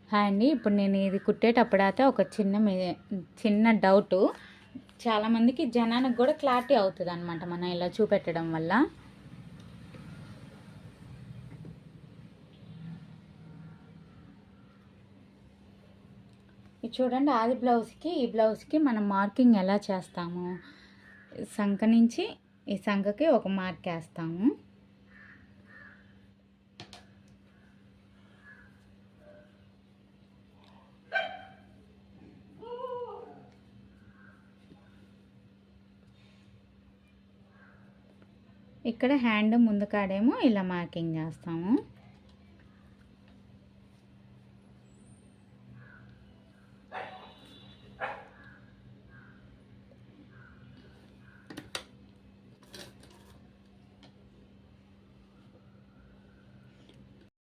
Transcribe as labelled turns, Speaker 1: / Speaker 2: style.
Speaker 1: Hi అండి. ఇప్పుడు నేను ఇది కుట్టేటప్పుడైతే ఒక చిన్న డౌటు. చాలామందికి జనానికి కూడా క్లారిటీ అవుతుంది అనమాట మనం ఇలా చూపెట్టడం వల్ల. ఇది చూడండి, ఆది బ్లౌజ్కి ఈ బ్లౌజ్కి మనం మార్కింగ్ ఎలా చేస్తాము. సంఖ నుంచి ఈ సంఖకి ఒక మార్క్ వేస్తాము. ఇక్కడ హ్యాండ్ ముందు కాడేమో ఇలా మార్కింగ్ చేస్తాము.